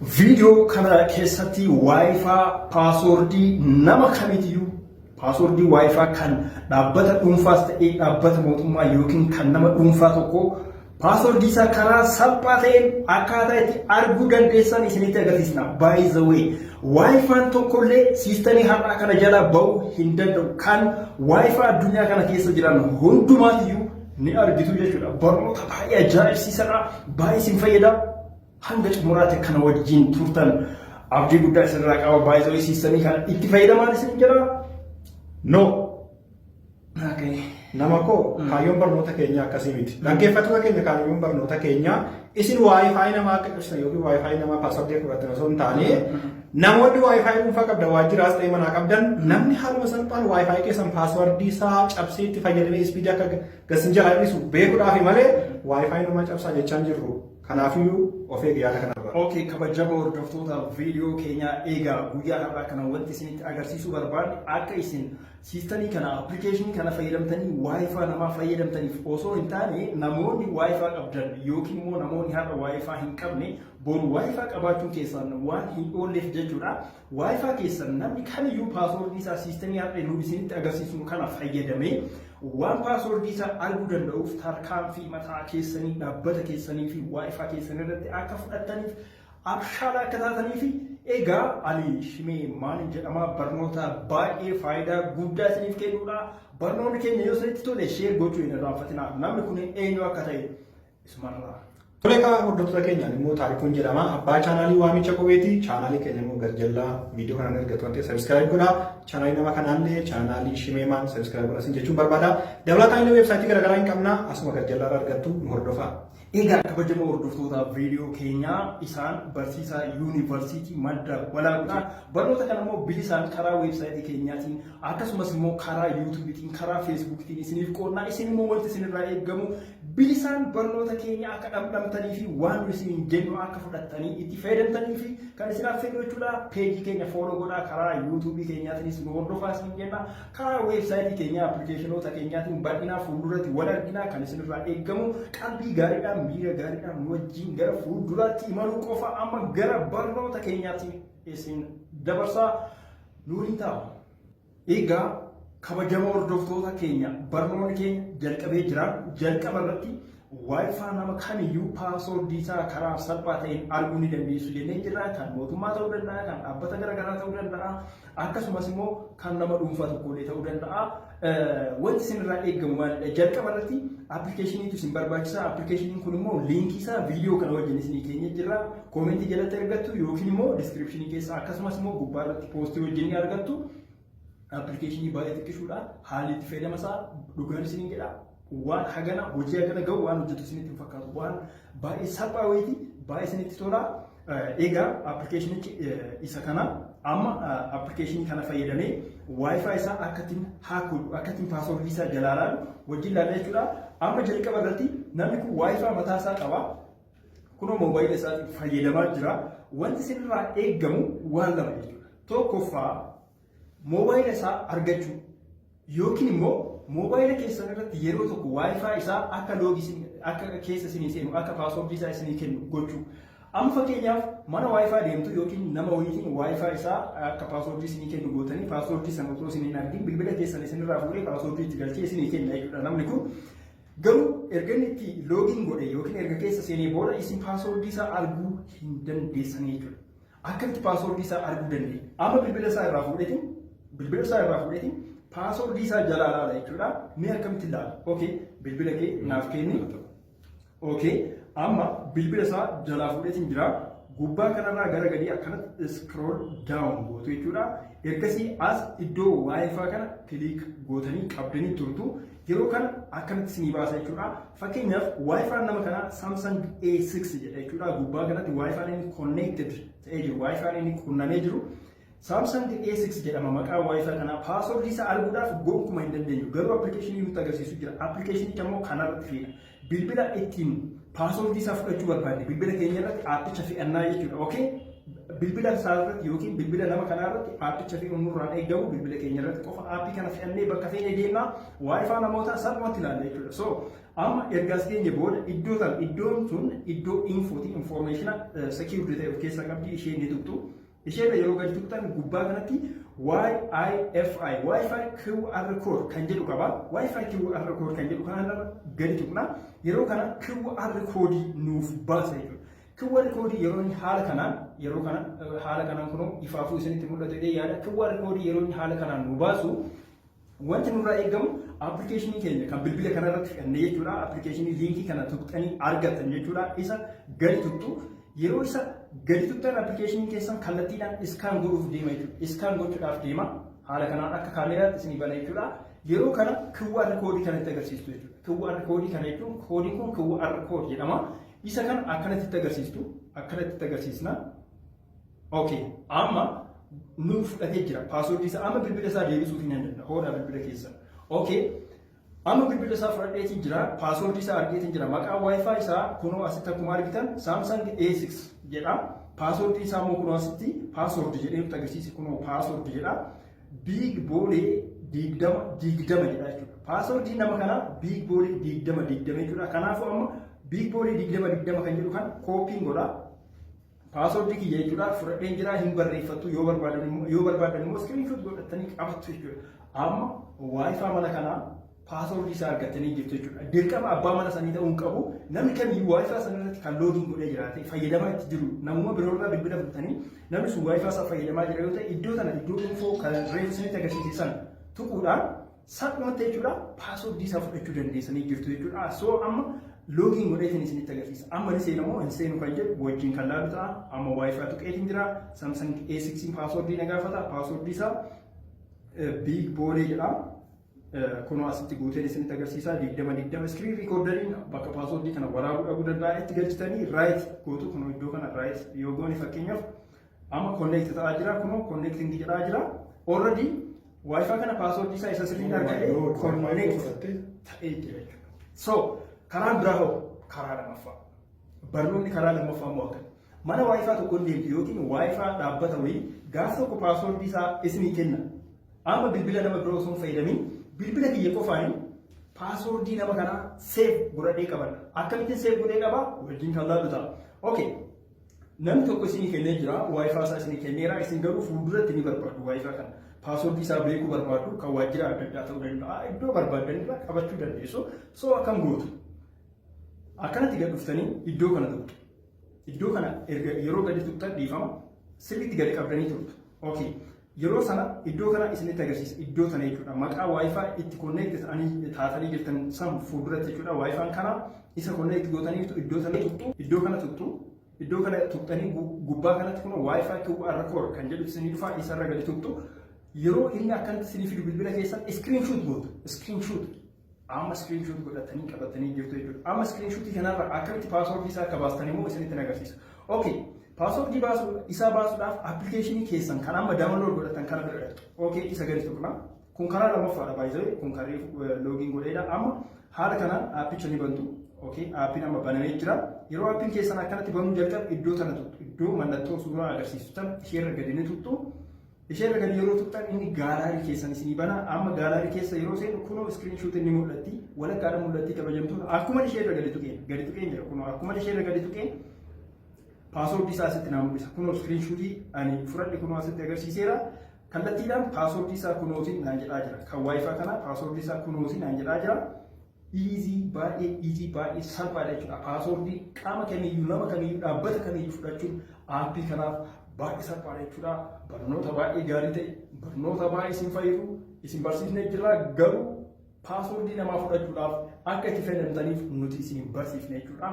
Video kana keessatti Wi-Fi passwordii nama kamitiyyuu passwordii Wi-Fi kan dhaabbata dhuunfaas ta'ee dhaabbata mootummaa yookiin kan nama dhuunfaa tokko passwordii isaa karaa salphaa ta'een akkaataa itti arguu dandeessan isinitti agarsiisna. By the way, Wi-Fi tokkollee siistemii har'aa kana jala ba'uu hin danda'u. Kan Wi-Fi addunyaa kana keessa jiran hundumaatiyyuu ni argitu jechuudha. Barnoota baay'ee ajaa'ibsiisadha. Baay'ee isin fayyada. Hanga xumuraatti kana wajjin turtan abdii guddaa isinirraa qaba. Baay'ee siistemii kana itti fayyadamaan isin jira. No. Okay. Nama ko kaayyoon barnoota keenya akkasii miti. Dhaggeeffattoota keenya kaayyoon barnoota keenya isin Wi-Fi nama akka ibsan yookiin Wi-Fi nama passwordii fudhatan osoo hin taane namoonni Wi-Fi dhuunfaa qabdan waajjiraas ta'e manaa qabdan namni haaluma salphaan Wi-Fi keessan passwordii isaa cabsee itti fayyadamee ispiidii akka gasin jalaa hir'isu beekuudhaaf malee Wi-Fi nama cabsaa jechaan jirru. Kanaafuu of eegi yaada kanarra. Okay, kabajamoo hordoftoota viidiyoo keenyaa eegaa guyyaa har'aa kana wanti isinitti agarsiisuu barbaadne akka isin siistemii kana appilikeeshinii kana fayyadamtanii Wi-Fi namaa fayyadamtaniif osoo hin taane namoonni Wi-Fi qabdan yookiin immoo namoonni har'a Wi-Fi hin qabne boru Wi-Fi qabaachuun keessan waan hin oolleef jechuudha. Wi-Fi keessan namni kamiyyuu passwordii isaa siistemii har'a nuti isinitti agarsiisnu kana fayyadamee waan passwordii isaa arguu danda'uuf tarkaanfii mataa keessanii dhaabbata keessanii fi Wi-Fi keessanii irratti akka fudhataniif abshaala akka taataniif egaa ani shimee maalin jedhama barnoota baay'ee faayidaa guddaa isiniif kennuudha. Barnoonni keenya yoo isinitti tole sheer gochuu hin irraanfatinaa. Namni kun eenyu akka ta'e isumarraa. Tole egaa hordoftoota keenyaan immoo taarikuun jedhama. Abbaa chaanaalii waamicha qubeeti. Chaanaalii keenya immoo garjallaa viidiyoo kanaan argatu waan ta'eef sabiskiraayib godhaa. Chaanaalii nama kanaallee chaanaalii shimeemaan sabiskiraayib godhaa sin jechuun barbaada. Dabalataan illee weebsaayitii garaagaraa hin qabna. Asuma garjallaa argattu nu hordofaa. Egaa kabajamoo hordoftoota viidiyoo keenyaa isaan barsiisaa yuunivarsiitii madda walaabudha. Barnoota kana immoo bilisaan karaa weebsaayitii keenyaatiin akkasumas immoo karaa yuutuubiitiin karaa feesbuukiitiin isiniif qoonnaa. Isin immoo wanti isinirraa eeggamu bilisaan barnoota keenya akka dhamdhamtanii fi waan isin jennu akka fudhattanii itti fayyadamtanii fi kan isin affeerru jechuudha. Peejii keenya fooloo godhaa karaa yuutuubii keenyaatiinis nu hordofaa isin jenna. Karaa weebsaayitii keenyaa appilikeeshinoota keenyaatiin bal'inaa fuulduratti wal arginaa. Kan isinirraa eeggamu qalbii gaariidhaan miira gaariidhaan wajjin gara fuulduraatti imaluu qofa amma gara barnoota keenyaatti isin dabarsaa nuun ta'a. Egaa kabajamoo hordoftoota keenya barnoonni keenya jalqabee jira. Jalqaba irratti Wi-Fi nama kamiyyuu passwordii isaa karaa salphaa ta'een arguu ni dandeessu jennee jirra. Kan mootummaa ta'uu danda'a, kan dhaabbata garaagaraa ta'uu danda'a, akkasumas immoo kan nama dhuunfaa tokkollee ta'uu danda'a. Wanti isinirraa eeggamu maalidha? Jalqaba irratti appilikeeshiniitu isin barbaachisa. Appilikeeshiniin kun immoo liinkii isaa viidiyoo kana wajjin isinii keenya jirra. Koomentii jalatti argattu yookiin immoo diskiripshinii keessa akkasumas immoo gubbaa irratti poostii wajjin ni argattu. Appilikeeshinii baay'ee xiqqishuudha. Haalli itti fayyadama isaa dhugaan isinii jedha. Waan hagana hojii hagana ga'u waan hojjetu isinitti hin fakkaatu. Waan baay'ee salphaa wayiiti baay'ee isinitti tola. Egaa appilikeeshinichi isa kana amma appilikeeshinii kana fayyadamee Wi-Fi isaa akkattiin haakuu akkattiin passwordii isaa jalaalaan wajjin ilaalla jechuudha. Amma jalqaba irratti namni kun Wi-Fi mataa isaa qaba. Kunoo moobaayila isaatiin fayyadamaa jira. Wanti isinirraa eeggamu waan lama jechuudha. Tokkoffaa moobaayila isaa argachuu yookiin immoo moobaayila keessan irratti yeroo tokko Wi-Fi isaa akka loogii akka keessa isinii seenu akka passwordii isaa isinii kennu gochuu. Amma fakkeenyaaf mana Wi-Fi deemtu yookiin nama wayiitiin Wi-Fi isaa akka passwordii isinii kennu gootanii passwordii sana otoo isin hin argin bilbila keessan isinirraa fuudhee passwordii itti galchee isinii kenna jechuudha. Namni kun garuu erga inni itti loogiin godhe yookiin erga keessa seenee booda isin passwordii isaa arguu hin dandeessanii jechuudha. Akkamitti passwordii isaa arguu dandeenya? Amma bilbila isaa irraa fuudheetiin passwordii isaa jalaa ilaala jechuudha. Mee akkamitti ilaala? Okay, bilbila kee naaf kenni. Okay, amma bilbila isaa jalaa fuudheetiin jira. Gubbaa kanarraa gara gadii akkanatti scroll down gootu jechuudha. Ergasii as iddoo Wi-Fi kana kiliik gootanii qabdanii turtu. Yeroo kana akkamitti isinii baasa jechuudha. Fakkeenyaaf Wi-Fi nama kanaa Samsung A6 jedha jechuudha. Gubbaa kanatti Wi-Fi inni connected ta'ee jiru. Wi-Fi inni qunnamee jiru. Samsung A6 jedhama maqaa Wi-Fi kana passwordii isaa arguudhaaf gonkumaa hin dandeenyu. Garuu appilikeeshinii nutti agarsiisu jira. Appilikeeshinicha immoo kanarratti fe'ina. Bilbila ittiin passwordii isaa fudhachuu barbaadne bilbila keenya irratti aappicha fe'annaa jechuudha. Okay? bilbila isaarratti yookiin bilbila nama kanaarratti aappicha fi nurraan eegamu bilbila keenya irratti qofa aappii kana fe'annee bakka feene deemnaa waayifaa namoota salphumatti ilaalla jechuudha. So amma ergaas keenya booda iddoon sun iddoo infooti informationa security ta'e of keessaa qabdi isheen ni tuqxu. Isheen yeroo gadi tuqxan gubbaa kanatti Wi-Fi QR code kan jedhu qaba. Wi-Fi QR code kan jedhu kanarra gadi tuqna. Yeroo kana QR code nuuf baasa jechuudha. QR code yeroo haala kanaan kunoo ifaafuu isinitti mul'atu jedhee yaada. QR code yeroo haala kanaan nu baasu wanti nurraa eegamu appilikeeshinii keenya kan bilbila kanarratti fe'annee jechuudha. Appilikeeshinii liinkii kana tuqxanii argattan jechuudha. Isa gadi tuqxu. Yeroo isa gadi tuqxan appilikeeshinii keessan kallattiidhaan iskaan godhuuf deema jechuudha. Iskaan gochuudhaaf deema. Haala kanaan akka kaameraatti isinii bana jechuudha. Yeroo kana QR code kanatti agarsiistu jechuudha. QR code kana jechuun koodiin kun QR code jedhama. Isa kan akkanatti agarsiisna. Okay, amma nuuf fudhatee jira. Password isa amma bilbila isaa deebisuuf hin danda'a. Hooda bilbila keessa. Okay. Amma bilbila isaa fudhateetii jira. Password isaa argeetii jira. Maqaa Wi-Fi isaa kunoo asitti akkuma argitan Samsung A6 jedha. Password isaa immoo kunoo asitti password jedhee nutti agarsiise kunoo password jedha. Big Boolee 20 jedha jechuudha. Password nama kanaa Big Boolee 20 jechuudha. Kanaafuu amma Big Boolee 20 kan jedhu kan koopiin godha. Password kiyya jechuudha. Fudhadheen jira hin barreeffattu yoo barbaadan immoo screenshot godhatanii qabattu jechuudha. Amma Wi-Fi mana kanaa password isaa argatanii jirtu jechuudha. Dirqama abbaa mana sanii ta'uu hin qabu. Namni kamiyyuu Wi-Fi sanarratti kan loogiin godhee jiraate fayyadamaa itti jiru. Namuma biroorraa bilbila fudhatanii namni sun Wi-Fi isaa fayyadamaa jira yoo ta'e iddoo infoo kan reefu isinitti agarsiisan tuquudhaan salphumatti jechuudha password isaa fudhachuu dandeessanii jirtu jechuudha. So amma loogiin godheetiin isinitti agarsiisa. Amma ni seenamoo hin seenu kan jedhu wajjin kan laalu ta'a. Amma Wi-Fi tuqeetiin jira. Samsung A6 password na gaafata. Password isaa Big Boolee jedha. Kunoo asitti guuteen isinitti agarsiisa 20 screen recorderiin bakka password kana waraabuu dhabuu danda'a itti galchitanii right gootu kunoo iddoo kana right yoo goone fakkeenyaaf amma connect ta'aa jira kunoo connecting jedhaa jira already Wi-Fi kana password isaa isa sirriin argatee connect ta'ee jira. So karaa biraa hoo karaa lamaffaa barnoonni karaa lamaffaa immoo akkana mana Wi-Fi tokko deemtu yookiin Wi-Fi dhaabbata wayii gaafa tokko password isaa isinii kenna amma bilbila nama biroo sun fayyadamin bilbila kiyya qofaani password nama kana save godhadhee qaban akkamittiin save godhee qaba wajjin kan laalu ta'a. Okay, namni tokko isinii kennee jira Wi-Fi isaa isinii kenneera isin garuu fuulduratti ni barbaadu Wi-Fi kana password isaa beekuu barbaadu kan waajjira adda addaa ta'uu danda'a iddoo barbaadanirraa qabachuu dandeessu. So akkam gootu akkanatti gad dhuftanii iddoo kana tuqxu. Iddoo kana erga yeroo gadi tuqxan dhiifama sirriitti gadi qabdanii tuqxu. Okay, yeroo sana iddoo kana isinitti agarsiisa iddoo sana jechuudha. Maqaa Wi-Fi itti connect taatanii jirtan san fuulduratti jechuudha. Wi-Fi kana isa connect gootaniiftu iddoo sana tuqxu. Iddoo kana tuqxu. Iddoo kana tuqxanii gubbaa kanatti kun Wi-Fi QR code kan jedhu isinii dhufa isarra gadi tuqxu. Yeroo inni akkanatti isinii fidu bilbila keessan screenshot gootu. Screenshot amma screenshot godhatanii qabatanii jirtu jechuudha. Amma screenshot kanarra akkamitti password isaa akka baastanii immoo isinitti agarsiisa. Okay. Password isaa baasuudhaaf appilikeeshinii keessan kan amma download godhatan kana bira dhaqxu. Okay, isa gadi tuqna. Kun karaa lammaffaadha baay'ee kun karee loogiin godheedha. Amma haala kanaan aappicha ni bantu. Okay, aappiin amma banamee jira. Yeroo aappiin keessan akkanatti banuu jalqabu iddoo sana tuqxu. Iddoo mallattoo suuraa agarsiisu tan isheerra gadi ni tuqxu. Isheerra gadi yeroo tuqxan inni gaalaarii keessan isinii bana. Amma gaalaarii keessa yeroo seenu kunoo screenshot inni mul'atti. Walakkaadha mul'atti kabajamtoota. Akkuma isheerra gadi tuqeen jira kunoo akkuma isheerra gadi tuqeen password isaa asitti naa mul'isa. Kunoo screenshot ani fudhadhe kunoo asitti agarsiiseera. Kallattiidhaan password isaa kunootiin naan jedhaa jira. Kan Wi-Fi kana password isaa kunootiin naan jedhaa jira. Easy baay'ee salphaadha jechuudha. Password qaama kamiyyuu nama kamiyyuu dhaabbata kamiyyuu fudhachuun aappii kanaaf baay'ee salphaadha jechuudha. Barnoota baay'ee gaarii ta'e barnoota baay'ee isin fayyadu isin barsiisnee jirra garuu password namaa fudhachuudhaaf akka itti fayyadamtaniif nuti isin barsiifne jechuudha.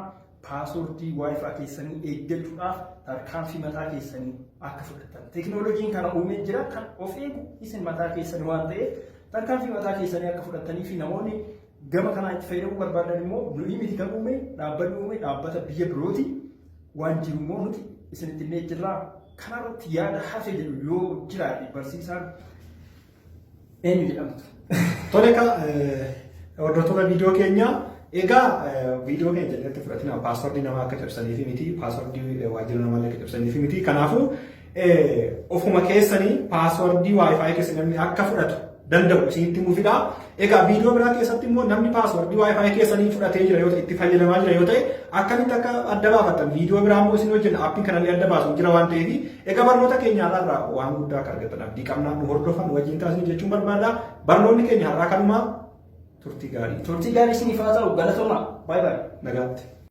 Password Wi-Fi keessanii eeggachuudhaaf tarkaanfii mataa keessanii akka fudhatan. Teknooloojiin kana uumee jira kan of eegu isin mataa keessanii waan ta'eef tarkaanfii mataa keessanii akka fudhatanii fi namoonni gama kanaa itti fayyadamuu barbaadan immoo nuyi miti kan uume dhaabbanni uume dhaabbata biyya birooti waan jiru immoo nuti isinitti illee jirra. Kanarratti yaada hafe jedhu yoo jiraate barsiisaan eenyu jedhamtu. Tole ka hordoftoota viidiyoo keenya Egaa viidiyoo keenya jalatti fudhatina paaswordii namaa akka cabsaniif miti paaswordii waajjira namaa akka cabsaniif miti kanaafuu ofuma keessanii paaswordii wifi keessa namni akka fudhatu danda'u isinitti mufidha. Egaa viidiyoo biraa keessatti immoo namni paaswordii wifi keessanii fudhatee jira yoo ta'e itti fayyadamaa jira yoo ta'e akkamitti akka adda baafatan viidiyoo biraa immoo isin hojjenna aappiin kanallee adda baasu jira waan ta'eef egaa barnoota keenya har'aa waan guddaa akka argatan abdii qabnaa nu hordofan wajjin taasisan jechuun barbaada. Barnoonni keenya har'aa kanumaa turtii gaarii. Turtii gaarii isiniif haa ta'u galatooma. Baay'ee baay'ee. Nagaatti.